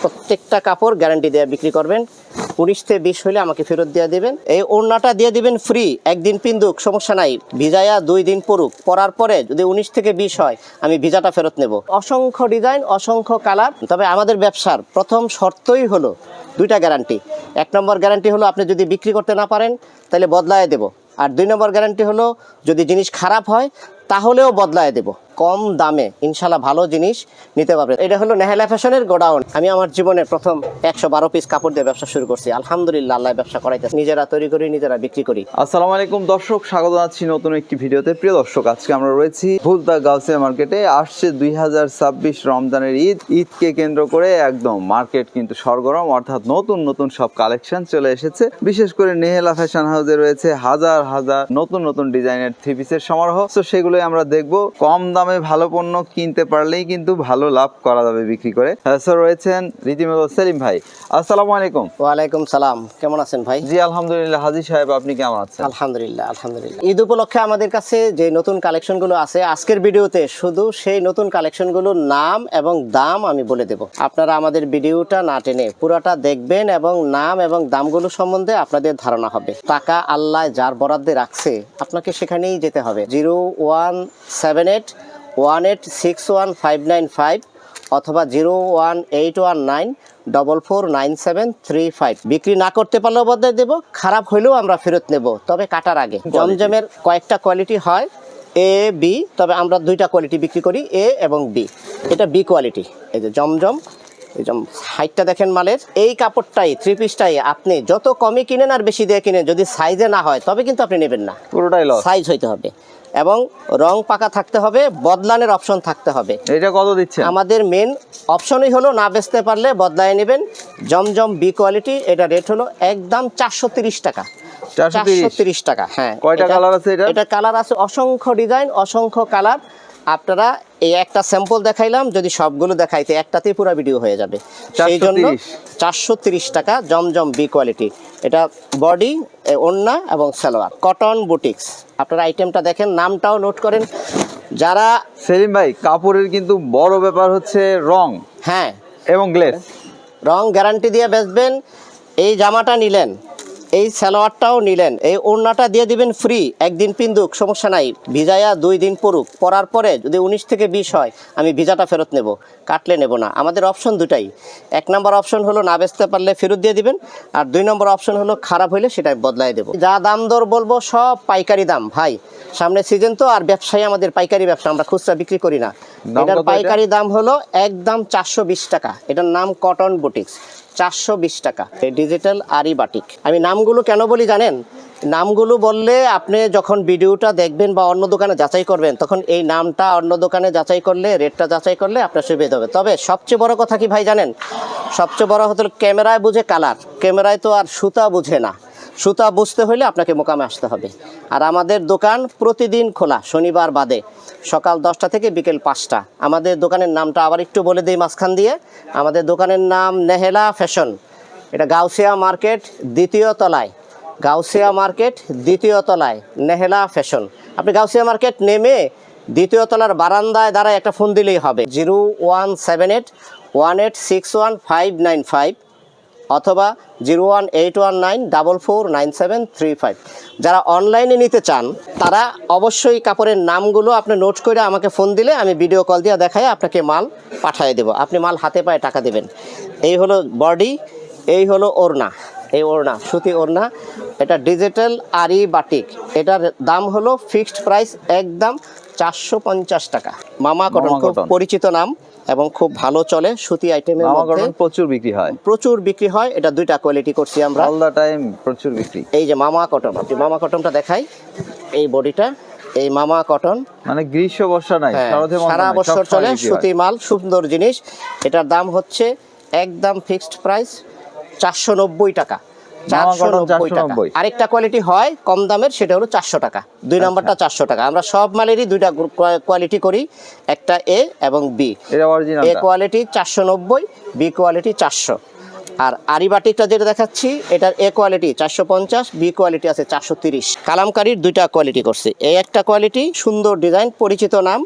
প্রত্যেকটা কাপড় গ্যারান্টি দিয়ে বিক্রি করবেন। 19 থেকে 20 হলে আমাকে ফেরত দিয়ে দিবেন। এই ওড়নাটা দিয়ে দিবেন ফ্রি, একদিন পিন্দুক সমস্যা নাই, ভিজায়া 2 দিন পরুক, পরার পরে যদি 19 থেকে 20 হয় আমি ভিজাটা ফেরত নেব। অসংখ্য ডিজাইন, অসংখ্য কালার। তবে আমাদের ব্যবসার প্রথম শর্তই হলো 2টা গ্যারান্টি। 1 নম্বর গ্যারান্টি হলো আপনি যদি বিক্রি করতে না পারেন তাহলে বদলায় দেব, আর 2 নম্বর গ্যারান্টি হলো যদি জিনিস খারাপ হয় তাহলেও বদলায় দেব। কম দামে ইনশাল্লাহ ভালো জিনিস নিতে পারবেন। এটা হলো নেহেলা ফ্যাশনের গোডাউন। আমি আমার জীবনের প্রথম 112 পিস কাপড় দিয়ে ব্যবসা শুরু করছি। আলহামদুলিল্লাহ, আল্লাহ ব্যবসা করাইতেছে। নিজেরা তৈরি করি, নিজেরা বিক্রি করি। আসসালামু আলাইকুম দর্শক, স্বাগত জানাচ্ছি নতুন একটি ভিডিওতে। প্রিয় দর্শক, আজকে আমরা রয়েছি ভুলতা গাউসিয়া মার্কেটে। আসছে 2026 রমজানের ঈদকে কেন্দ্র করে একদম মার্কেট কিন্তু সরগরম, অর্থাৎ নতুন নতুন সব কালেকশন চলে এসেছে। বিশেষ করে নেহেলা ফ্যাশন হাউসে রয়েছে হাজার হাজার নতুন নতুন ডিজাইনের থ্রি পিসের সমারোহ। তো সেগুলোই আমরা দেখবো। কম দামে ভালো পণ্য কিনতে পারলেই কিন্তু ভালো লাভ করা যাবে বিক্রি করে। রয়েছেন রীতিমতো সেলিম ভাই। আসসালামু আলাইকুম। ওয়ালাইকুম সালাম। কেমন আছেন ভাই? জি আলহামদুলিল্লাহ। হাজি সাহেব, আপনি কেমন আছেন? আলহামদুলিল্লাহ আলহামদুলিল্লাহ। ঈদ উপলক্ষে আমাদের কাছে যে নতুন কালেকশনগুলো আছে, আজকের ভিডিওতে শুধু সেই নতুন কালেকশনগুলোর নাম এবং দাম আমি বলে দেব। আপনারা আমাদের ভিডিওটা না টেনে পুরোটা দেখবেন এবং নাম এবং দামগুলো সম্বন্ধে আপনাদের ধারণা হবে। টাকা আল্লাহ যার বরাদ্দে রাখছে আপনাকে সেখানেই যেতে হবে। 0178186155 অথবা 01819449735। বিক্রি না করতে পারলেও বদলে দেব, খারাপ হইলেও আমরা ফেরত নেব, তবে কাটার আগে। জমজমের কয়েকটা কোয়ালিটি হয়, এ বি, তবে আমরা 2টা কোয়ালিটি বিক্রি করি, এ এবং বি। এটা বি কোয়ালিটি। এই যে জমজম, এই হাইটটা দেখেন মালের। এই কাপড়টাই, থ্রি পিসটাই আপনি যত কমই কিনেন আর বেশি দিয়ে কিনেন, যদি সাইজে না হয় তবে কিন্তু আপনি নেবেন না। পুরোটাই লস। সাইজ হইতে হবে এবং রং পাকা থাকতে হবে, বদলানোর অপশন থাকতে হবে। এটা কত দিচ্ছে? আমাদের মেন অপশনই হলো না বেচতে পারলে বদলায় নেবেন। জমজম বি কোয়ালিটি, এটা রেট হলো একদম 430 টাকা। 430 টাকা। হ্যাঁ। কয়টা কালার আছে এটা? এটা কালার আছে অসংখ্য ডিজাইন, অসংখ্য কালার। আপনারা এই একটা স্যাম্পল দেখাইলাম, যদি সবগুলো দেখাইতে একটাতেই পুরো ভিডিও হয়ে যাবে। সেই জন্য 430 টাকা জমজম বি কোয়ালিটি। এটা বডি, ওড়না এবং সালোয়ার, কটন বুটিক্স। আপনারা আইটেমটা দেখেন, নামটাও নোট করেন। যারা সেলিম ভাই, কাপড়ের কিন্তু বড় ব্যাপার হচ্ছে রং। হ্যাঁ, এবং গ্লেজ। রং গ্যারান্টি দিয়ে বেচবেন। এই জামাটা নিলেন, এই সালোয়ারটাও নিলেন, এই ওড়নাটা দিয়ে দিবেন ফ্রি, একদিন পিন্দুক সমস্যা নাই, ভিজায়া 2 দিন পরুক, পরার পরে যদি 19 থেকে 20 হয় আমি ভিজাটা ফেরত নেব, কাটলে নেব না। আমাদের অপশন 2টাই। 1 নম্বর অপশন হলো না বেচতে পারলে ফেরত দিয়ে দিবেন, আর 2 নম্বর অপশন হলো খারাপ হইলে সেটা বদলাই দেব। যা দাম দর বলবো সব পাইকারি দাম ভাই, সামনে সিজন তো, আর ব্যবসায়ী আমাদের পাইকারি ব্যবসা, আমরা খুচরা বিক্রি করি না। এটার পাইকারি দাম হলো একদম 420 টাকা। এটার নাম কটন বুটিক্স, 420 টাকা। ডিজিটাল আরি বাটিক। আমি নামগুলো কেন বলি জানেন? নামগুলো বললে আপনি যখন ভিডিওটা দেখবেন বা অন্য দোকানে যাচাই করবেন, তখন এই নামটা অন্য দোকানে যাচাই করলে, রেটটা যাচাই করলে আপনার সুবিধা হবে। তবে সবচেয়ে বড় কথা কি ভাই জানেন? সবচেয়ে বড় হতো ক্যামেরায় বুঝে কালার, ক্যামেরায় তো আর সুতা বুঝে না। সুতা বুঝতে হলে আপনাকে মোকামে আসতে হবে। আর আমাদের দোকান প্রতিদিন খোলা, শনিবার বাদে, সকাল 10টা থেকে বিকেল 5টা। আমাদের দোকানের নামটা আবার একটু বলে দিই মাঝখান দিয়ে। আমাদের দোকানের নাম নেহেলা ফ্যাশন। এটা গাউসিয়া মার্কেট 2য় তলায়, গাউসিয়া মার্কেট 2য় তলায় নেহেলা ফ্যাশন। আপনি গাউসিয়া মার্কেট নেমে 2য় তলার বারান্দায় দাঁড়ায় একটা ফোন দিলেই হবে, 0178186155 অথবা 01819449735। যারা অনলাইনে নিতে চান তারা অবশ্যই কাপড়ের নামগুলো আপনি নোট করে আমাকে ফোন দিলে আমি ভিডিও কল দিয়ে দেখাই আপনাকে মাল পাঠিয়ে দেব। আপনি মাল হাতে পায়ে টাকা দেবেন। এই হলো বডি, এই হলো ওড়না, এই ওড়না সুতি ওড়না। এটা ডিজিটাল আরি বাটিক। এটার দাম হলো ফিক্সড প্রাইস একদম 450 টাকা। মামা কটন খুব পরিচিত নাম এবং খুব ভালো চলে সুতি আইটেমের মধ্যে। প্রচুর বিক্রি হয়, প্রচুর বিক্রি হয়। এটা 2টা কোয়ালিটি করছি আমরা, অল দা টাইম প্রচুর বিক্রি। এই যে মামা কটন, আপনি মামা কটনটা দেখাই। এই বডিটা, এই মামা কটন, মানে গ্রীষ্ম বর্ষা নাই, সারা বছর চলে, সুতি মাল, সুন্দর জিনিস। এটার দাম হচ্ছে একদম ফিক্সড প্রাইস 490 টাকা। 490 টাকা। আরেকটা কোয়ালিটি হয় কম দামের, সেটা হলো 400 টাকা। 2 নম্বরটা 400 টাকা। আমরা সব মালেরই 2টা কোয়ালিটি করি, একটা এ এবং বি। এ কোয়ালিটি 490, বি কোয়ালিটি 400। আর আরি বাটিকটা যেটা দেখাচ্ছি, এটার এ কোয়ালিটি 450, বি কোয়ালিটি আছে 430। কালামকারীর 2টা কোয়ালিটি করছে। এই একটা কোয়ালিটি সুন্দর ডিজাইন, পরিচিত নাম,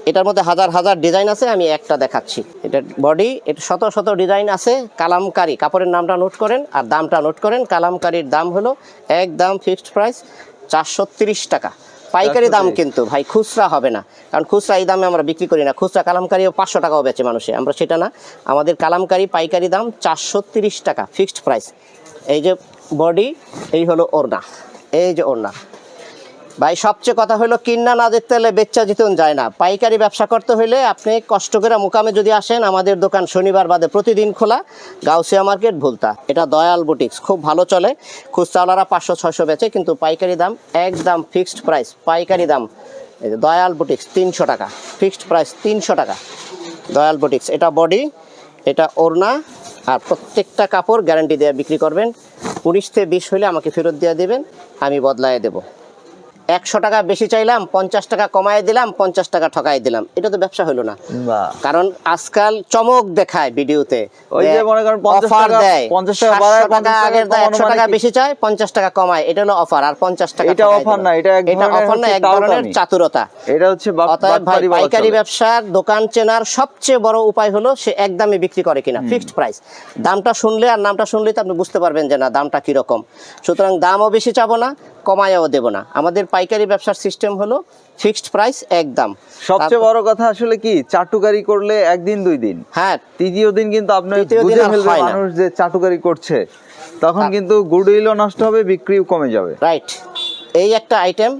এটার মধ্যে হাজার হাজার ডিজাইন আছে, আমি একটা দেখাচ্ছি। এটা বডি, এটা শত শত ডিজাইন আছে। কালামকারী, কাপড়ের নামটা নোট করেন আর দামটা নোট করেন। কালামকারীর দাম হলো একদম ফিক্সড প্রাইস 430 টাকা। পাইকারি দাম কিন্তু ভাই, খুচরা হবে না, কারণ খুচরা এই দামে আমরা বিক্রি করি না। খুচরা কালামকারীও 500 টাকাও বেচে মানুষে, আমরা সেটা না। আমাদের কালামকারী পাইকারি দাম 430 টাকা ফিক্সড প্রাইস। এই যে বডি, এই হলো ওড়না, এই যে ওড়না। ভাই সবচেয়ে কথা হলো কিন্না না দেখতে হলে বেচা জিতন যায় না। পাইকারি ব্যবসা করতে হলে আপনি কষ্ট করে মোকামে যদি আসেন, আমাদের দোকান শনিবার বাদে প্রতিদিন খোলা, গাউসিয়া মার্কেট, ভুলতা। এটা দয়াল বুটিক্স, খুব ভালো চলে। খুচরাওয়ালারা 500-600 বেচে, কিন্তু পাইকারি দাম একদম ফিক্সড প্রাইস। পাইকারি দাম এই যে দয়াল বুটিক্স 300 টাকা ফিক্সড প্রাইস, 300 টাকা দয়াল বুটিক্স। এটা বডি, এটা ওড়না, আর প্রত্যেকটা কাপড় গ্যারান্টি দিয়ে বিক্রি করবেন। 19 থেকে 20 হলে আমাকে ফেরত দিয়ে দেবেন, আমি বদলায় দেবো। 100 টাকা বেশি চাইলাম, 50 টাকা কমায় দিলাম, 50 টাকা ঠকাই দিলাম, এটা তো ব্যবসা হলো না। কারণ আজকাল চমক দেখায় ভিডিওতে, ওই যে মনে করেন 50 অফার টাকা, দেয়, 50 টাকা বাড়ায়, 50 টাকা দেয়, 100 টাকা বেশি চায়, 50 টাকা কমায়, এটা হলো অফার। আর 50 টাকা এটা অফার না, এটা এক ধরনের অফার না, এক ধরনের চাতুরতা। এটা হচ্ছে অতএব ভাই, পাইকারি ব্যবসার দোকান চেনার সবচেয়ে বড় উপায় হলো সে একদমই বিক্রি করে কিনা, ফিক্সড প্রাইস। দামটা শুনলে আর নামটা শুনলে তো আপনি বুঝতে পারবেন যে না, দামটা কিরকম। সুতরাং দামও বেশি চাবো না, কমায়ও দেব না। আমাদের পাইকারি ব্যবসার সিস্টেম হলো ফিক্সড প্রাইস একদম। সবচেয়ে বড় কথা আসলে কি, চাটুকারি করলে একদিন 2 দিন, হ্যাঁ, তৃতীয় দিন কিন্তু আপনি তৃতীয় দিন বুঝে আর ফেলবে হয় না। মানুষ যে চাটুকারি করছে, তখন কিন্তু গুডউইলও নষ্ট হবে, বিক্রিও কমে যাবে। রাইট। এই একটা আইটেম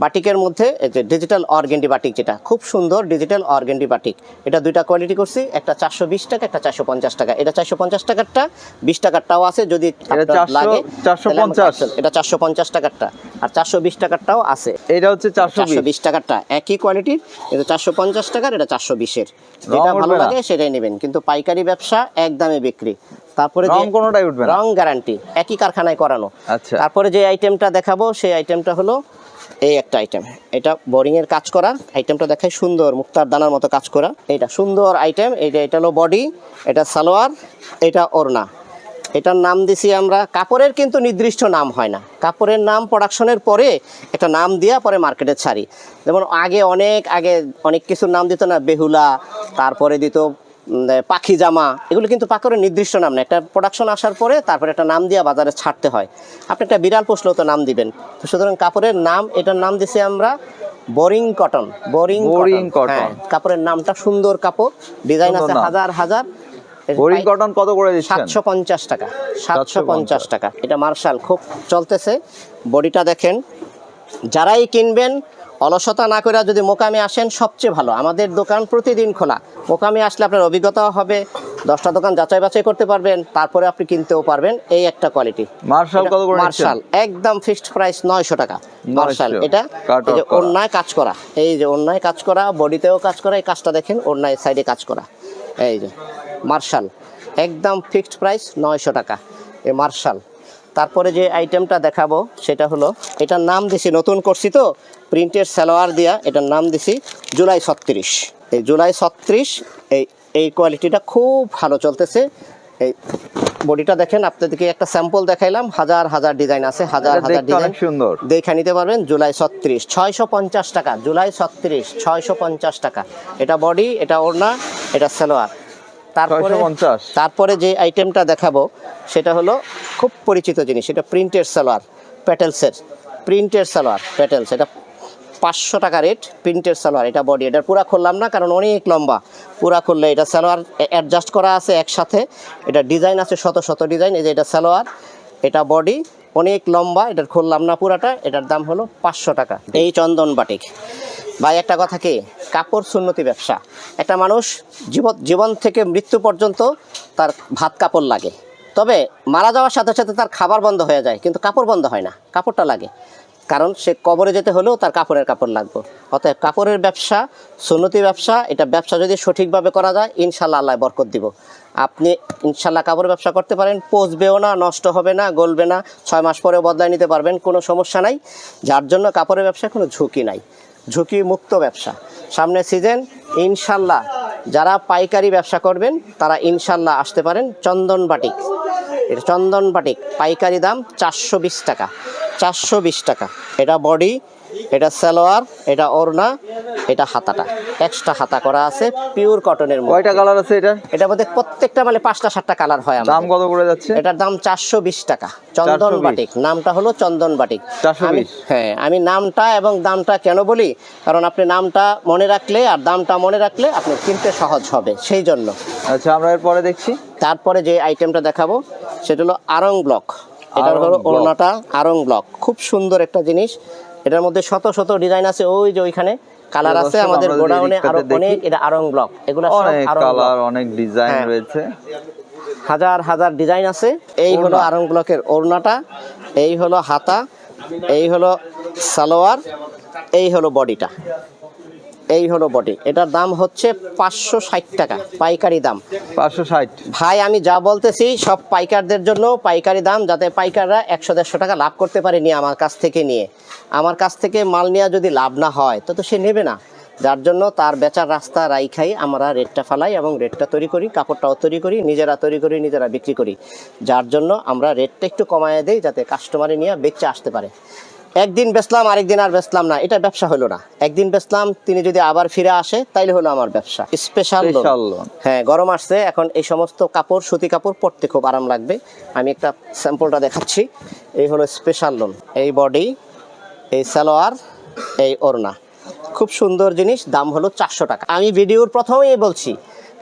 বাটিকের মধ্যে, এই যে ডিজিটাল অর্গেন্ডি বাটিক, যেটা খুব সুন্দর ডিজিটাল অর্গেন্ডি বাটিক। এটা দুইটা কোয়ালিটি করছি, একটা 420 টাকা, একটা 450 টাকা। এটা 450 টাকারটা, 20 টাকারটাও আছে যদি আপনার লাগে। 450, এটা 450 টাকারটা, আর 420 টাকারটাও আছে। এটা হচ্ছে 420 টাকারটা একই কোয়ালিটির, এটা 450 টাকার, এটা 420-এর। যেটা ভালো লাগে সেটাই নেবেন, কিন্তু পাইকারি ব্যবসা একদমে বিক্রি। তারপরে যে কোনোটাই উঠবে না, রং গ্যারান্টি, একই কারখানায় করানো। আচ্ছা। তারপরে যে আইটেমটা দেখাবো, সেই আইটেমটা হলো এই একটা আইটেম। এটা বোরিং এর কাজ করা আইটেমটা, দেখাই সুন্দর মুক্তার দানার মতো কাজ করা। এটা সুন্দর আইটেম। এটা হলো বডি, এটা সালোয়ার, এটা ওড়না। এটার নাম দিছি আমরা, কাপড়ের কিন্তু নির্দিষ্ট নাম হয় না, কাপড়ের নাম প্রোডাকশনের পরে একটা নাম দিয়া পরে মার্কেটে ছাড়ি। যেমন অনেক কিছুর নাম দিত না, বেহুলা, তারপরে দিত পাখি জামা, এগুলো কিন্তু কাপড়ের নির্দিষ্ট নাম না। একটা প্রোডাকশন আসার পরে তারপরে একটা নাম দিয়া বাজারে ছাড়তে হয়। আপনি একটা বিড়াল পোষলেও তো নাম দিবেন। তো সুতরাং কাপড়ের নাম, এটার নাম দিছি আমরা বোরিং কটন। বোরিং কটন, হ্যাঁ, কাপড়ের নামটা সুন্দর, কাপড় ডিজাইন আছে হাজার হাজার। বোরিং কটন কত করে দিচ্ছেন? 750 টাকা, 750 টাকা। এটা মার্শাল, খুব চলতেছে। বডিটা দেখেন, যারাই কিনবেন অলসতা না করে যদি মোকামে আসেন সবচেয়ে ভালো। আমাদের দোকান প্রতিদিন খোলা, মোকামে আসলে আপনার অভিজ্ঞতাও হবে, 10টা দোকান যাচাই বাছাই করতে পারবেন, তারপরে আপনি কিনতেও পারবেন। এই একটা কোয়ালিটি মার্শাল কত করে? মার্শাল একদম ফিক্সড প্রাইস 900 টাকা মার্শাল। এটা এই যে ওড়নায় কাজ করা, এই যে ওড়নায় কাজ করা, বডিতেও কাজ করা, এই কাজটা দেখেন, ওড়নায় সাইডে কাজ করা, এই যে মার্শাল একদম ফিক্সড প্রাইস 900 টাকা এই মার্শাল। তারপরে যে আইটেমটা দেখাবো সেটা হলো, এটার নাম দিছি, নতুন করছি তো, প্রিন্টের সালোয়ার দিয়া, এটার নাম দিছি জুলাই 36। এই জুলাই 36, এই কোয়ালিটিটা খুব ভালো চলতেছে। এই বডিটা দেখেন, আপনাদেরকে একটা স্যাম্পল দেখাইলাম, হাজার হাজার ডিজাইন আছে, হাজার হাজার ডিজাইন সুন্দর দেখে নিতে পারবেন। জুলাই 36 650 টাকা, জুলাই 36 650 টাকা। এটা বডি, এটা ওড়না, এটা সালোয়ার। তারপরে যে আইটেমটা দেখাবো সেটা হলো খুব পরিচিত জিনিস, এটা প্রিন্টের সালোয়ার, প্যাটেলসের প্রিন্টের সালোয়ার, প্যাটেলস। এটা 500 টাকা রেট, প্রিন্টের সালোয়ার। এটা বডি, এটা পুরা খুললাম না কারণ অনেক লম্বা, পুরা খুললে এটা সালোয়ার অ্যাডজাস্ট করা আছে একসাথে। এটা ডিজাইন আছে শত শত ডিজাইন। এই যে এটা সালোয়ার, এটা বডি, অনেক লম্বা, এটা খুললাম না পুরাটা। এটার দাম হলো 500 টাকা। এই চন্দন বাটিক ভাই, একটা কথা কি, কাপড় সুন্নতি ব্যবসা। একটা মানুষ জীবন থেকে মৃত্যু পর্যন্ত তার ভাত কাপড় লাগে, তবে মারা যাওয়ার সাথে সাথে তার খাবার বন্ধ হয়ে যায়, কিন্তু কাপড় বন্ধ হয় না, কাপড়টা লাগে। কারণ সে কবরে যেতে হলেও তার কাপড় লাগবে। অতএব কাপড়ের ব্যবসা সুন্নতি ব্যবসা। এটা ব্যবসা যদি সঠিকভাবে করা যায়, ইনশাল্লাহ আল্লাহ বরকত দিব। আপনি ইনশাল্লাহ কাপড় ব্যবসা করতে পারেন, পচবেও না, নষ্ট হবে না, গলবে না, 6 মাস পরেও বদলায় নিতে পারবেন, কোনো সমস্যা নাই। যার জন্য কাপড়ের ব্যবসায় কোনো ঝুঁকি নাই, ঝুঁকি মুক্ত ব্যবসা। সামনে সিজন, ইনশাল্লাহ যারা পাইকারি ব্যবসা করবেন তারা ইনশাল্লাহ আসতে পারেন চন্দন বাটিক। এটা চন্দন বাটিক পাইকারি দাম 420 টাকা, 420 টাকা। এটা বডি, এটা সালোয়ার, এটা ওড়না, এটা হাতাটা এক্সট্রা হাতা করা আছে পিওর কটনের মধ্যে। কয়টা কালার আছে এটা? এটার মধ্যে প্রত্যেকটা মানে 5টা 7টা কালার হয়। দাম কত করে যাচ্ছে? এটার দাম 420 টাকা। চন্দন 420 বাটিক, নামটা হলো চন্দন বাটিক। 420? হ্যাঁ, আমি নামটা এবং দামটা কেন বলি, কারণ আপনি নামটা মনে রাখলে আর দামটা মনে রাখলে আপনি কিনতে সহজ হবে, সেই জন্য। আচ্ছা, আমরা এরপরে দেখছি। তারপরে যে আইটেমটা দেখাবো সেটা হলো আরং ব্লক। এটার হলো ওড়নাটা আরং ব্লক, খুব সুন্দর একটা জিনিস। এটার মধ্যে শত শত ডিজাইন আছে, ওই যে ওইখানে কালার আছে আমাদের গোডাউনে আরো অনেক। এটা আরং ব্লক, এগুলো সব অনেক আরং ব্লক, কালার, অনেক ডিজাইন হ্যাঁ। রয়েছে, হাজার হাজার ডিজাইন আছে। এই হলো আরং ব্লকের ওড়নাটা, এই হলো হাতা, এই হলো সালোয়ার, এই হলো বডিটা, এই হলো বডি। এটার দাম হচ্ছে 560 টাকা পাইকারি দাম। 560? ভাই আমি যা বলতেছি সব পাইকারদের জন্য পাইকারি দাম, যাতে পাইকাররা 100-150 টাকা লাভ করতে পারে নিয়ে আমার কাছ থেকে নিয়ে। আমার কাছ থেকে মাল নেওয়া যদি লাভ না হয় তো সে নেবে না, যার জন্য তার বেচার রাস্তা রাইখাই আমরা রেটটা ফালাই এবং রেটটা তৈরি করি, কাপড়টাও তৈরি করি, নিজেরা তৈরি করি, নিজেরা বিক্রি করি। যার জন্য আমরা রেটটা একটু কমায় দেই যাতে কাস্টমারে নিয়ে বেচে আসতে পারে। একদিন বেচলাম আরেকদিন আর বেচলাম না, এটা ব্যবসা হলো না। একদিন বেচলাম, তিনি যদি আবার ফিরে আসে তাইলে হলো আমার ব্যবসা। Special loan. হ্যাঁ, গরম আসছে এখন, এই সমস্ত কাপড় সুতি কাপড় পরতে খুব আরাম লাগবে। আমি একটা স্যাম্পলটা দেখাচ্ছি। এই হলো স্পেশাল লোন, এই বডি, এই সালোয়ার, এই ওড়না, খুব সুন্দর জিনিস। দাম হলো 400 টাকা। আমি ভিডিওর প্রথমেই বলছি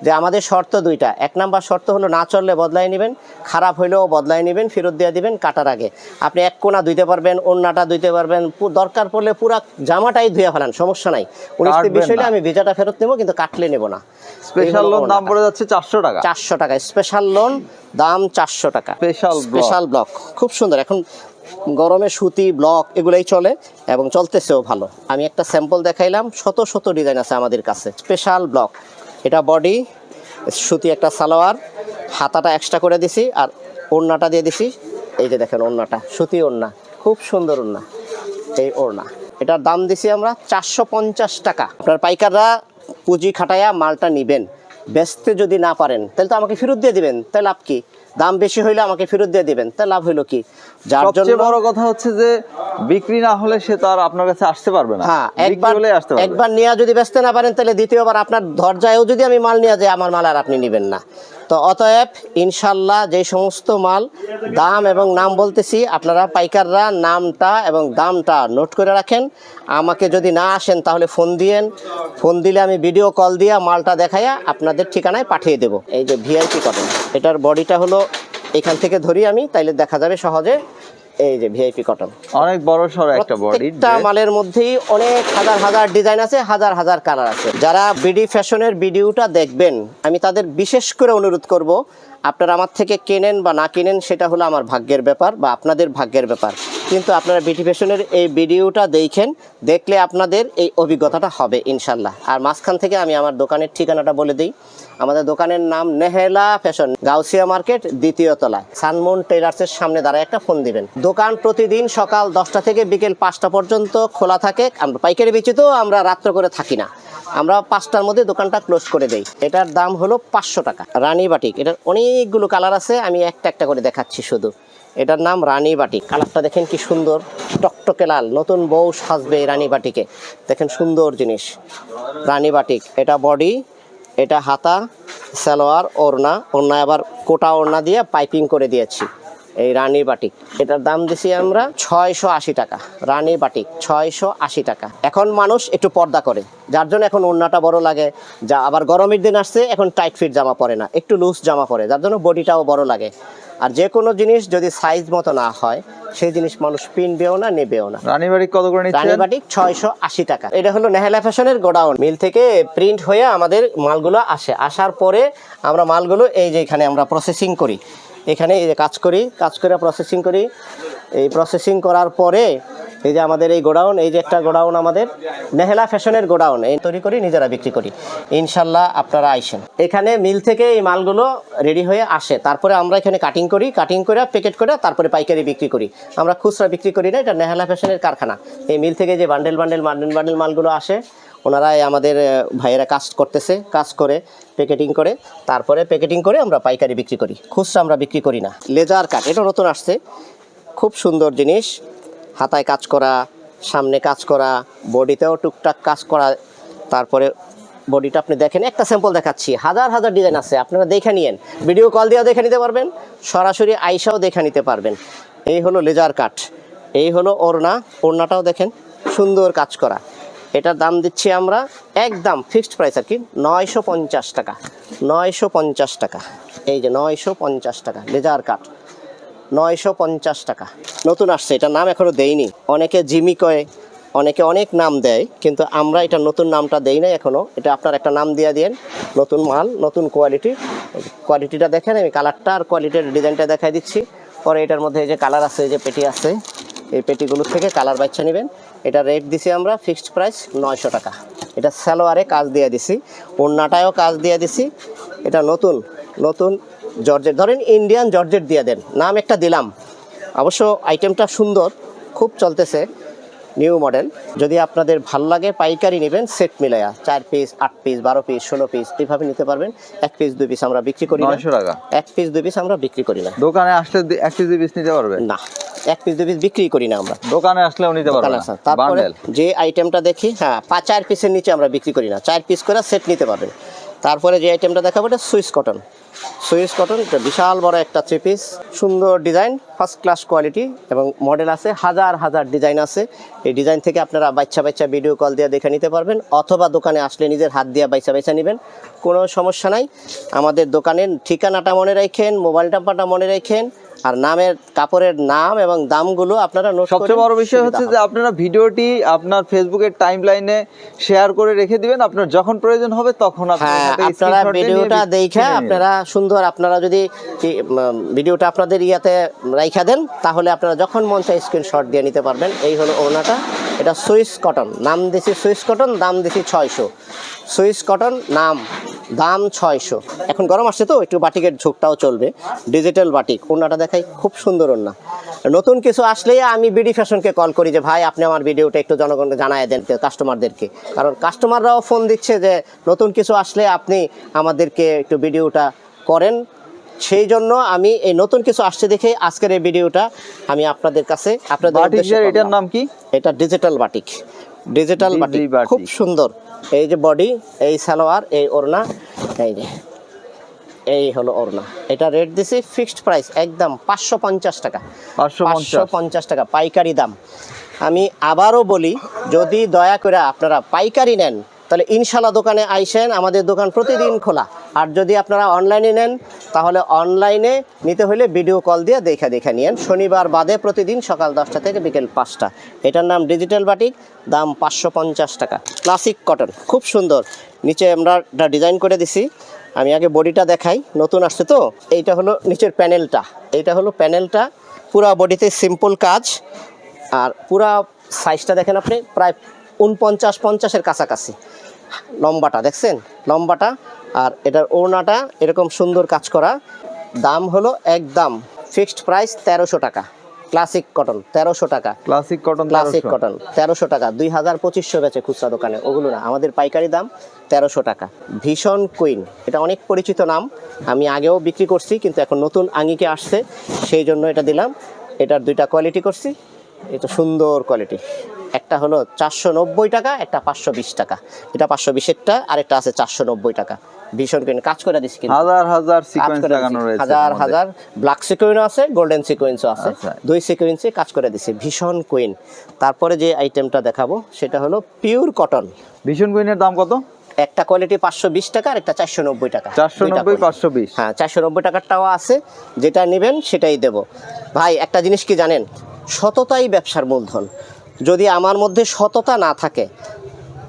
যে আমাদের শর্ত দুইটা। 1 নাম্বার শর্ত হলো না চললে বদলাই নেবেন, খারাপ হইলেও বদলাই নেবেন, ফেরত দিয়ে দিবেন কাটার আগে। আপনি এক কোনা ধুইতে পারবেন, ওড়নাটা ধুইতে পারবেন, দরকার পড়লে পুরো জামাটাই ধুয়ে ফেলান, সমস্যা নাই। 19-20 হইলে আমি ভিজাটা ফেরত নেবো, কিন্তু কাটলে নেব না। স্পেশাল লোন দাম পড়ে যাচ্ছে 400 টাকা। 400 টাকা স্পেশাল লোন, দাম 400 টাকা। স্পেশাল ব্লক খুব সুন্দর। এখন গরমে সুতি ব্লক এগুলাই চলে এবং চলতেছেও ভালো। আমি একটা স্যাম্পল দেখাইলাম, শত শত ডিজাইন আছে আমাদের কাছে। স্পেশাল ব্লক, এটা বডি, সুতি একটা সালোয়ার, হাতাটা এক্সট্রা করে দিছি আর ওড়নাটা দিয়ে দিছি। এই যে দেখেন ওড়নাটা, সুতি ওড়না, খুব সুন্দর ওড়না। এই ওড়না, এটার দাম দিছি আমরা 450 টাকা। আপনার পাইকাররা পুঁজি খাটাইয়া মালটা নিবেন, বেচতে যদি না পারেন তাহলে তো আমাকে ফেরত দিয়ে দিবেন, তাহলে লাভ কি? দাম বেশি হইলে আমাকে ফেরত দিয়ে দিবেন, তাহলে লাভ হইলো কি? যার জন্য সবচেয়ে বড় কথা হচ্ছে যে বিক্রি না হলে সে তো আর আপনার কাছে আসতে পারবে না। হ্যাঁ, আসতে পারবে। একবার নিয়ে যদি বেচতে না পারেন তাহলে দ্বিতীয়বার আপনার ধৈর্যও যদি আমি মাল নিয়ে যাই, আমার মাল আর আপনি নেবেন না। তো অতএব ইনশাল্লাহ যে সমস্ত মাল দাম এবং নাম বলতেছি, আপনারা পাইকাররা নামটা এবং দামটা নোট করে রাখেন। আমাকে যদি না আসেন তাহলে ফোন দিয়েন, ফোন দিলে আমি ভিডিও কল দিয়ে মালটা দেখাইয়া আপনাদের ঠিকানায় পাঠিয়ে দেব। এই যে ভিআইপি কটন, এটার বডিটা হলো এখান থেকে ধরি আমি, তাইলে দেখা যাবে সহজে। এই যে ভিআইপি কটন, অনেক বড় সড়ো একটা বডি। প্রত্যেকটা মালের মধ্যেই অনেক হাজার হাজার ডিজাইন আছে, হাজার হাজার কালার আছে। যারা বিডি ফ্যাশনের ভিডিওটা দেখবেন, আমি তাদের বিশেষ করে অনুরোধ করব, আপনারা আমার থেকে কেনেন বা না কেনেন সেটা হলো আমার ভাগ্যের ব্যাপার বা আপনাদের ভাগ্যের ব্যাপার, কিন্তু আপনারা বিডি ফ্যাশনের এই ভিডিওটা দেখেন, দেখলে আপনাদের এই অভিজ্ঞতাটা হবে ইনশাল্লাহ। আর মাঝখান থেকে আমি আমার দোকানের ঠিকানাটা বলে দিই। আমাদের দোকানের নাম নেহেলা ফ্যাশন, গাউসিয়া মার্কেট, 2য় তলায়, সানমুন টেইলার্সের সামনে দাঁড়ায় একটা ফোন দিবেন। দোকান প্রতিদিন সকাল 10টা থেকে বিকেল 5টা পর্যন্ত খোলা থাকে। আমরা পাইকারি বেচি তো আমরা রাত্র করে থাকি না, আমরা 5টার মধ্যে দোকানটা ক্লোজ করে দেই। এটার দাম হলো 500 টাকা। রানী বাটিক, এটার অনেকগুলো কালার আছে, আমি একটা একটা করে দেখাচ্ছি শুধু। এটার নাম রানী বাটিক। কালারটা দেখেন কি সুন্দর, টকটকে লাল। নতুন বউ সাজবে এই রানী বাটিকে, দেখেন সুন্দর জিনিস। রানী বাটিক, এটা বডি, এটা হাতা, সালোয়ার, ওড়না। ওড়না আবার কোটা ওড়না দিয়ে পাইপিং করে দিয়েছি। এই রানী বাটিক, এটার দাম দিছি আমরা 680 টাকা। রানী বাটিক 680 টাকা। এখন মানুষ একটু পর্দা করে, যার জন্য এখন ওড়নাটা বড় লাগে। যা আবার গরমের দিন আসছে, এখন টাইট ফিট জামা পরে না, একটু লুজ জামা পরে, যার জন্য বডিটাও বড় লাগে। আর যে কোনো জিনিস যদি সাইজ মতো না হয়, সেই জিনিস মানুষ কিনবেও না, নেবেও না। রানী বাটিক কত করে নিচ্ছেন? রানী বাটিক 680 টাকা। এটা হলো নেহেলা ফ্যাশনের গোডাউন, মিল থেকে প্রিন্ট হয়ে আমাদের মালগুলো আসে। আসার পরে আমরা মালগুলো এই যে এখানে আমরা প্রসেসিং করি, এখানে এই যে কাজ করে প্রসেসিং করি। এই প্রসেসিং করার পরে এই যে আমাদের এই গোডাউন, এই যে একটা গোডাউন আমাদের নেহেলা ফ্যাশনের গোডাউন, এই তৈরি করি, নিজেরা বিক্রি করি। ইনশাল্লাহ আপনারা আইসেন। এখানে মিল থেকে এই মালগুলো রেডি হয়ে আসে, তারপরে আমরা এখানে কাটিং করি, কাটিং করে প্যাকেট করে তারপরে পাইকারি বিক্রি করি। আমরা খুচরা বিক্রি করি না, এটা নেহেলা ফ্যাশনের কারখানা। এই মিল থেকে যে বান্ডেল মালগুলো আসে, ওনারাই আমাদের ভাইয়েরা কাজ করতেছে, কাজ করে প্যাকেটিং করে, তারপরে প্যাকেটিং করে আমরা পাইকারি বিক্রি করি, খুচরা আমরা বিক্রি করি না। লেজার কাট, এটা নতুন আসছে, খুব সুন্দর জিনিস। হাতায় কাজ করা, সামনে কাজ করা, বডিতেও টুকটাক কাজ করা। তারপরে বডিটা আপনি দেখেন, একটা স্যাম্পল দেখাচ্ছি, হাজার হাজার ডিজাইন আছে, আপনারা দেখে নিয়েন। ভিডিও কল দিয়েও দেখে নিতে পারবেন, সরাসরি আইসাও দেখে নিতে পারবেন। এই হলো লেজার কাট, এই হলো ওড়না, ওড়নাটাও দেখেন সুন্দর কাজ করা। এটার দাম দিচ্ছি আমরা একদম ফিক্সড প্রাইস আর কি, 950 টাকা। 950 টাকা, এই যে 950 টাকা লেজার কাট, 950 টাকা। নতুন আসছে, এটার নাম এখনো দেইনি। অনেকে জিমি কয়, অনেকে অনেক নাম দেয়, কিন্তু আমরা এটা নতুন নামটা দেই না এখনো। এটা আপনার একটা নাম দিয়ে দিন, নতুন মাল, নতুন কোয়ালিটি। কোয়ালিটিটা দেখেন, আমি কালারটা আর কোয়ালিটির ডিজাইনটা দেখাই দিচ্ছি। পরে এটার মধ্যে এই যে কালার আছে, এই যে পেটি আছে, এই পেটিগুলোর থেকে কালার বাচ্চা নেবেন। এটা রেট দিছি আমরা ফিক্সড প্রাইস 900 টাকা। এটা সালোয়ারে কাজ দিয়ে দিছি, ওড়নাটায়ও কাজ দিয়ে দিছি। এটা নতুন নতুন জর্জেট, ধরেন ইন্ডিয়ান জর্জেট দিয়ে দেন, নাম একটা দিলাম। অবশ্য আইটেমটা সুন্দর, খুব চলতেছে, নিউ মডেল। যদি আপনাদের ভাল লাগে পাইকারি নেবেন, সেট মিলায়া 4 পিস, 8 পিস, 12 পিস, 16 পিস এইভাবে নিতে পারবেন। 1 পিস 2 পিস আমরা বিক্রি করি না। 900 টাকা 1 পিস 2 পিস আমরা বিক্রি করি না। দোকানে আসলে 1 পিস 2 পিস নিতে পারবে না, 1 পিস 2 পিস বিক্রি করি না আমরা। দোকানে আসলেও নিতে পারবে না। তারপরে বান্ডেল যে আইটেমটা দেখি, হ্যাঁ 4 পিসের নিচে আমরা বিক্রি করি না, 4 পিস করে সেট নিতে পারবেন। তারপরে যে আইটেমটা দেখাবো, এটা সুইস কটন। সুইস কটন, এটা বিশাল বড় একটা 3 পিস, সুন্দর ডিজাইন, ফার্স্ট ক্লাস কোয়ালিটি এবং মডেল আছে, হাজার হাজার ডিজাইন আছে। এই ডিজাইন থেকে আপনারা বাচ্চা বাচ্চা ভিডিও কল দিয়ে দেখে নিতে পারবেন, অথবা দোকানে আসলে নিজের হাত দিয়ে বাইচা নেবেন, কোনো সমস্যা নাই। আমাদের দোকানের ঠিকানাটা মনে রাখেন, মোবাইল নাম্বারটা মনে রাখেন, আর নামের, কাপড়ের নাম এবং দামগুলো আপনারা নোট করে। সবচেয়ে বড় বিষয় হচ্ছে যে আপনারা ভিডিওটি আপনার ফেসবুকের টাইমলাইনে শেয়ার করে রেখে দিবেন, আপনার যখন প্রয়োজন হবে তখন আপনারা ভিডিওটা দেখে আপনারা সুন্দর, আপনারা যদি ভিডিওটা আপনাদের ইয়াতে রাইখা দেন, তাহলে আপনারা যখন মন চায় স্ক্রিনশট দিয়ে নিতে পারবেন। এই হলো ওড়নাটা, এটা সুইস কটন, নাম দিছি সুইস কটন, দাম দিছি 600। সুইস কটন, নাম, দাম 600। এখন গরম আসছে তো একটু বাটিকের ঝোঁকটাও চলবে, ডিজিটাল বাটিক। ওড়নাটা দেখাই, খুব সুন্দর ওড়না। নতুন কিছু আসলেই আমি বিডি ফ্যাশনকে কল করি যে ভাই আপনি আমার ভিডিওটা একটু জনগণকে জানায় দেন, কাস্টমারদেরকে, কারণ কাস্টমাররাও ফোন দিচ্ছে যে নতুন কিছু আসলে আপনি আমাদেরকে একটু ভিডিওটা করেন। সেই জন্য আমি এই নতুন কিছু আসছে দেখে আজকের এই ভিডিওটা আমি আপনাদের কাছে, আপনাদের উদ্দেশ্যে করলাম। এটার নাম কি? এটা ডিজিটাল বাটিক, ডিজিটাল বাটিক, খুব সুন্দর। এই যে বডি, এই সালোয়ার, এই ওড়না, এই যে এই হলো ওড়না। এটা রেট দিছি ফিক্সড প্রাইস একদম 550 টাকা। 550 টাকা পাইকারি দাম। আমি আবারও বলি, যদি দয়া করে আপনারা পাইকারি নেন তাহলে ইনশাল্লাহ দোকানে আইসেন, আমাদের দোকান প্রতিদিন খোলা। আর যদি আপনারা অনলাইনে নেন তাহলে অনলাইনে নিতে হলে ভিডিও কল দিয়ে দেখে নিন। শনিবার বাদে প্রতিদিন সকাল 10টা থেকে বিকেল 5টা। এটার নাম ডিজিটাল বাটিক, দাম 550 টাকা। ক্লাসিক কটন, খুব সুন্দর। নিচে আমরা ডিজাইন করে দিছি। আমি আগে বডিটা দেখাই, নতুন আসছে তো। এইটা হলো নিচের প্যানেলটা, এইটা হলো প্যানেলটা, পুরা বডিতে সিম্পল কাজ। আর পুরা সাইজটা দেখেন আপনি, প্রায় 49-50-এর কাছাকাছি লম্বাটা, দেখছেন লম্বাটা। আর এটার ওড়নাটা এরকম সুন্দর কাজ করা। দাম হলো একদম ফিক্সড প্রাইস 1300 টাকা। ক্লাসিক কটন 1300 টাকা। ক্লাসিক কটন 1300 টাকা। 2000-2500 বেচে খুচরা দোকানে, ওগুলো না, আমাদের পাইকারি দাম 1300 টাকা। ভীষণ কুইন, এটা অনেক পরিচিত নাম, আমি আগেও বিক্রি করছি, কিন্তু এখন নতুন আঙ্গিকে আসছে, সেই জন্য এটা দিলাম। এটার 2টা কোয়ালিটি করছি, এটা সুন্দর কোয়ালিটি। একটা হলো 490 টাকা, একটা 520 টাকা। এটা 520-এরটা, আরেকটা আছে 490 টাকা। ভীষণ কুইন, কাজ করে দিচ্ছি, কিন্তু হাজার হাজার সিকোয়েন্স লাগানো রয়েছে, হাজার ব্ল্যাক সিকোয়েন্সও আছে, গোল্ডেন সিকোয়েন্সও আছে। 2 সিকোয়েন্সে কাজ করে দিছি, ভীষণ কুইন। তারপরে যে আইটেমটা দেখাবো সেটা হলো পিওর কটন। ভীষণ কুইনের দাম কত? একটা কোয়ালিটি 520 টাকা, আর একটা 490 টাকা। 490, 520। হ্যাঁ, 490 টাকারটাও আছে, যেটা নেবেন সেটাই দেব। ভাই একটা জিনিস কি জানেন, সততাই ব্যবসার মূলধন। যদি আমার মধ্যে সততা না থাকে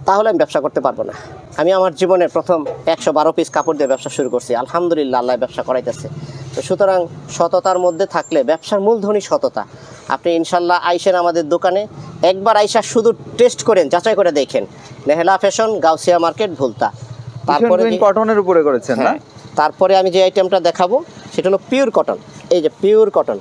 তাহলে আমি ব্যবসা করতে পারবো না। আমি আমার জীবনের প্রথম 112 পিস কাপড় দিয়ে ব্যবসা শুরু করছি, আলহামদুলিল্লাহ আল্লাহ ব্যবসা করাইতেছে। তো সুতরাং সততার মধ্যে থাকলে, ব্যবসার মূলধনই সততা। আপনি ইনশাল্লাহ আইসেন আমাদের দোকানে, একবার আইসা শুধু টেস্ট করেন, যাচাই করে দেখেন। Nehla fashion, Gausia market, Bhulta. তারপরে কটনের উপরে করেছেন না? তারপরে আমি যে আইটেমটা দেখাবো সেটা হলো পিওর কটন। এই যে পিওর কটন,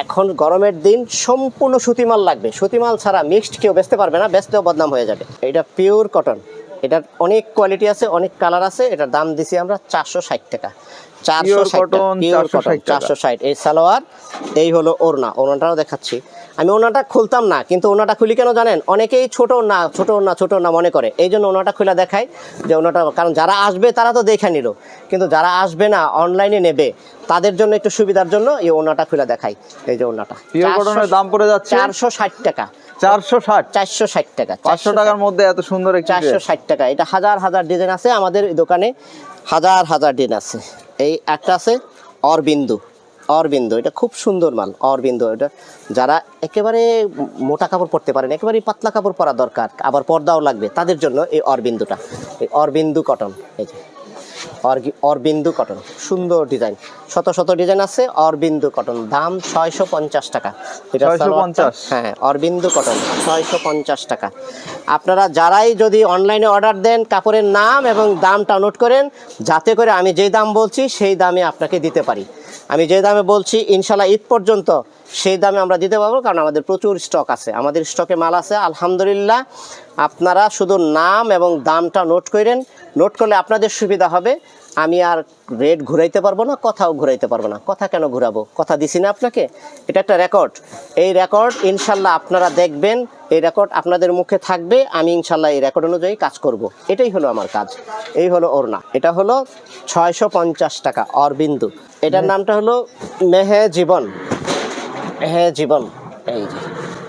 এখন গরমের দিন সম্পূর্ণ সুতিমাল লাগবে, সুতিমাল ছাড়া মিক্সড কেউ বেচতে পারবে না, বেচতেও বদনাম হয়ে যাবে। এটা পিওর কটন, এটার অনেক কোয়ালিটি আছে, অনেক কালার আছে। এটার দাম দিছি আমরা 460 টাকা। 460 cotton, পিওর কটন 460। এই সালোয়ার, এই হলো ওড়না। ওড়নাটাও দেখাচ্ছি। আমি ওড়নাটা খুলতাম না, কিন্তু ওড়নাটা খুলি কেন জানেন? অনেকেই ছোট ওড়না ছোট ওড়না ছোট ওড়না মনে করে, এই জন্য ওড়নাটা খুলে দেখাই যে ওড়নাটা, কারণ যারা আসবে তারা তো দেখে নিল, কিন্তু যারা আসবে না অনলাইনে নেবে তাদের জন্য একটু সুবিধার জন্য এই ওড়নাটা খুলে দেখাই। এই যে ওড়নাটা পিওর কটনের দাম পড়ে যাচ্ছে 460 টাকা। 460 460 টাকা। 500 টাকার মধ্যে এত সুন্দর একটি ড্রেস। 460 টাকা। এটা হাজার হাজার ডিজাইন আছে আমাদের দোকানে, হাজার হাজার ডিজাইন আছে। এই একটা আছে অরবিন্দু। অরবিন্দু এটা খুব সুন্দর মাল। অরবিন্দু এটা যারা একেবারে মোটা কাপড় পরতে পারেন, একেবারে পাতলা কাপড় পরা দরকার, আবার পর্দাও লাগবে, তাদের জন্য এই অরবিন্দুটা। এই অরবিন্দু কটন, এই যে অরবিন্দু কটন, সুন্দর ডিজাইন, শত শত ডিজাইন আছে। অরবিন্দু কটন দাম 650 টাকা। এটা 650? হ্যাঁ, অরবিন্দু কটন 650 টাকা। আপনারা যারাই যদি অনলাইনে অর্ডার দেন, কাপড়ের নাম এবং দামটা নোট করেন, যাতে করে আমি যেই দাম বলছি সেই দামে আপনাকে দিতে পারি। আমি যে দামে বলছি ইনশাল্লাহ ঈদ পর্যন্ত সেই দামে আমরা দিতে পারবো, কারণ আমাদের প্রচুর স্টক আছে, আমাদের স্টকে মাল আছে আলহামদুলিল্লাহ। আপনারা শুধু নাম এবং দামটা নোট করেন, নোট করলে আপনাদের সুবিধা হবে। আমি আর রেট ঘুরাইতে পারবো না, কথাও ঘুরাইতে পারবো না। কথা কেন ঘুরাবো? কথা দিছি না আপনাকে, এটা একটা রেকর্ড। এই রেকর্ড ইনশাল্লাহ আপনারা দেখবেন, এই রেকর্ড আপনাদের মুখে থাকবে। আমি ইনশাল্লাহ এই রেকর্ড অনুযায়ী কাজ করব। এটাই হলো আমার কাজ। এই হলো ওড়না, এটা হলো 650 টাকা অরবিন্দু। এটার নামটা হলো মেহে জীবন। হ্যাঁ জীবন, এই যে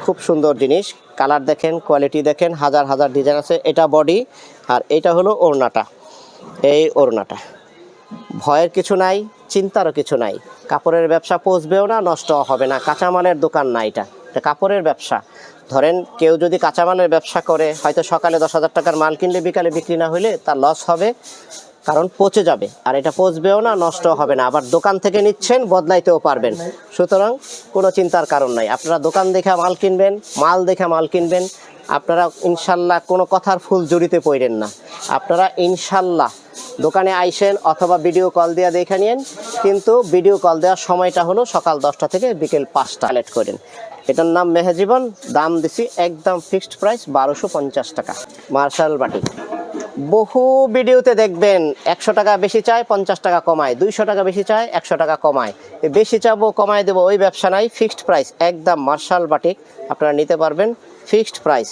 খুব সুন্দর জিনিস, কালার দেখেন, কোয়ালিটি দেখেন, হাজার হাজার ডিজাইন আছে। এটা বডি, আর এটা হলো ওড়নাটা। এই ওড়নাটা ভয়ের কিছু নাই, চিন্তারও কিছু নাই। কাপড়ের ব্যবসা পচবেও না, নষ্ট হবে না। কাঁচামালের দোকান না, এটা কাপড়ের ব্যবসা। ধরেন কেউ যদি কাঁচামালের ব্যবসা করে, হয়তো সকালে 10,000 টাকার মাল কিনলে বিকালে বিক্রি না হইলে তার লস হবে, কারণ পচে যাবে। আর এটা পচবেও না, নষ্ট হবে না। আবার দোকান থেকে নিচ্ছেন, বদলাইতেও পারবেন। সুতরাং কোনো চিন্তার কারণ নাই। আপনারা দোকান দেখে মাল কিনবেন, মাল দেখে মাল কিনবেন। আপনারা ইনশাল্লাহ কোনো কথার ফুল জড়িতে পড়েন না। আপনারা ইনশাল্লাহ দোকানে আইসেন অথবা ভিডিও কল দিয়ে দেখে নিন, কিন্তু ভিডিও কল দেওয়ার সময়টা হলো সকাল 10টা থেকে বিকেল 5টা। কালেক্ট করেন। এটার নাম মেহেজীবন, দাম দিছি একদম ফিক্সড প্রাইস 1250 টাকা। মার্শাল বাটিক বহু ভিডিওতে দেখবেন 100 টাকা বেশি চায়, 50 টাকা কমায়, 200 টাকা বেশি চায়, 100 টাকা কমায়। বেশি চাবো কমায় দেবো, ওই ব্যবসা নাই। ফিক্সড প্রাইস একদম মার্শাল বাটিক আপনারা নিতে পারবেন, ফিক্সড প্রাইস।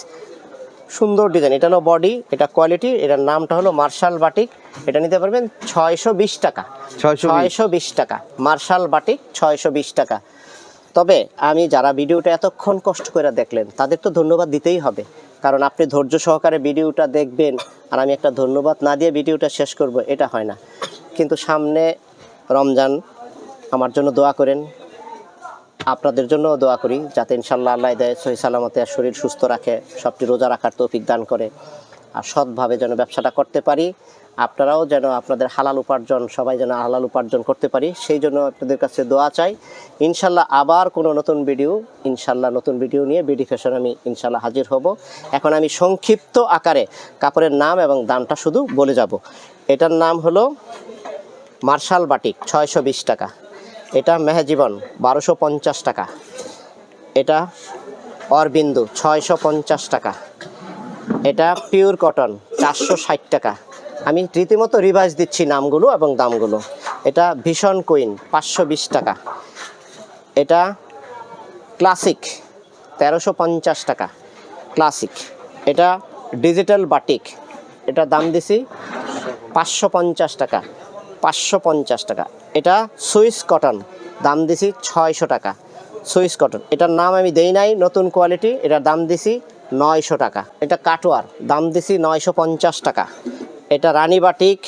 সুন্দর ডিজাইন, এটা হলো বডি, এটা কোয়ালিটি, এটার নামটা হলো মার্শাল বাটিক। এটা নিতে পারবেন 620 টাকা। 620 টাকা মার্শাল বাটিক, 620 টাকা। তবে আমি যারা ভিডিওটা এতক্ষণ কষ্ট করে দেখলেন তাদের তো ধন্যবাদ দিতেই হবে, কারণ আপনি ধৈর্য সহকারে ভিডিওটা দেখবেন আর আমি একটা ধন্যবাদ না দিয়ে ভিডিওটা শেষ করব, এটা হয় না। কিন্তু সামনে রমজান, আমার জন্য দোয়া করেন, আপনাদের জন্য দোয়া করি, যাতে ইনশাল্লাহ আল্লাহ দেয় সহি সালামতে শরীর সুস্থ রাখে, সবটি রোজা রাখার তৌফিক দান করে, আর সৎভাবে যেন ব্যবসাটা করতে পারি। আপনারাও যেন আপনাদের হালাল উপার্জন, সবাই যেন হালাল উপার্জন করতে পারি, সেই জন্য আপনাদের কাছে দোয়া চাই। ইনশাল্লাহ আবার কোনো নতুন ভিডিও, ইনশাল্লাহ নতুন ভিডিও নিয়ে বিডি ফ্যাশন আমি ইনশাল্লাহ হাজির হব। এখন আমি সংক্ষিপ্ত আকারে কাপড়ের নাম এবং দামটা শুধু বলে যাব। এটার নাম হলো মার্শাল বাটিক, 620 টাকা। এটা মেহেজীবন 1250 টাকা। এটা অরবিন্দু 650 টাকা। এটা পিওর কটন 460 টাকা। আমি রীতিমতো রিভাইজ দিচ্ছি নামগুলো এবং দামগুলো। এটা ভীষণ কুইন 520 টাকা। এটা ক্লাসিক 1350 টাকা, ক্লাসিক। এটা ডিজিটাল বাটিক, এটা দাম দিছি 550 টাকা, 550 টাকা। এটা সুইস কটন, দাম দিছি 600 টাকা, সুইস কটন। এটার নাম আমি দেই নাই, নতুন কোয়ালিটি, এটার দাম দিছি 900 টাকা। এটা কাটোয়ার, দাম দিছি 950 টাকা। এটা রানী বাটিক,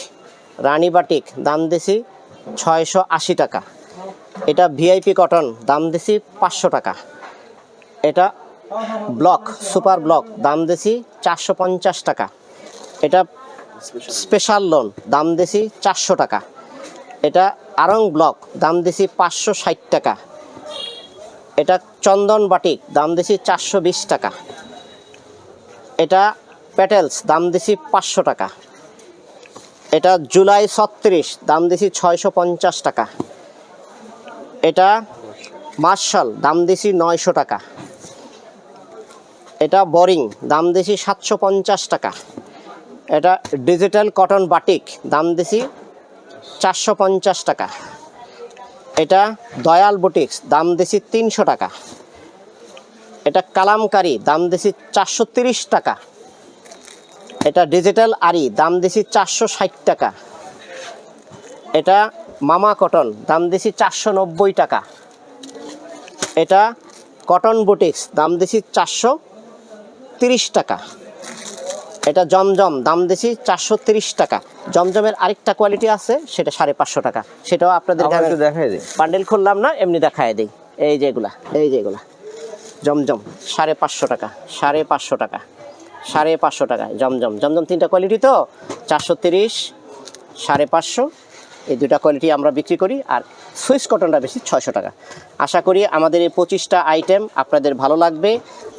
রানী বাটিক দাম দিছি 680 টাকা। এটা ভিআইপি কটন, দাম দিছি 500 টাকা। এটা ব্লক, সুপার ব্লক, দাম দিছি 450 টাকা। এটা স্পেশাল লোন, দাম দিছি 400 টাকা। এটা আরং ব্লক, দাম দিছি 560 টাকা। এটা চন্দন বাটিক, দাম দিছি 420 টাকা। এটা প্যাটেলস, দাম দিছি 500 টাকা। এটা জুলাই 36, দাম দিছি 650 টাকা। এটা মার্শাল, দাম দিছি 900 টাকা। এটা বোরিং, দাম দিছি 750 টাকা। এটা ডিজিটাল কটন বাটিক, দাম দিছি 450 টাকা। এটা দয়াল বুটিক্স, দাম দিছি 300 টাকা। এটা কালামকারি, দাম দিছি 430 টাকা। এটা ডিজিটাল আরি, দাম দিছি 460 টাকা। এটা মামা কটন, দাম দিছি 490 টাকা। এটা কটন বুটিক্স, দাম দিছি 430 টাকা। এটা জমজম, দাম দিছি 430 টাকা। জমজমের আরেকটা কোয়ালিটি আছে, সেটা 550 টাকা। সেটাও আপনাদের একটু দেখাই দিই। বান্ডেল খুললাম না, এমনি দেখায় দিই। এই যে এগুলা জমজম 550 টাকা, 550 টাকা, 550 টাকা। জমজম 3টা কোয়ালিটি তো, 430, 550, এই 2টা কোয়ালিটি আমরা বিক্রি করি। আর সুইস কটনটা বেশি 600 টাকা। আশা করি আমাদের এই 25টা আইটেম আপনাদের ভালো লাগবে,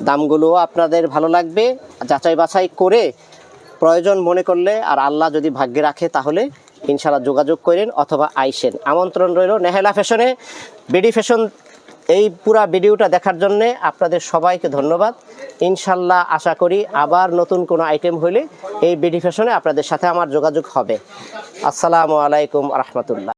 দামগুলোও আপনাদের ভালো লাগবে। যাচাই বাছাই করে প্রয়োজন মনে করলে, আর আল্লাহ যদি ভাগ্যে রাখে, তাহলে ইনশাআল্লাহ যোগাযোগ করেন অথবা আইসেন। আমন্ত্রণ রইল নেহেলা ফ্যাশনে। বিডি ফ্যাশন এই পুরা ভিডিওটা দেখার জন্য আপনাদের সবাইকে ধন্যবাদ। ইনশাল্লাহ আশা করি আবার নতুন কোনো আইটেম হলে এই বিডি ফ্যাশনে আপনাদের সাথে আমার যোগাযোগ হবে। আসসালামু আলাইকুম রহমতুল্লাহ।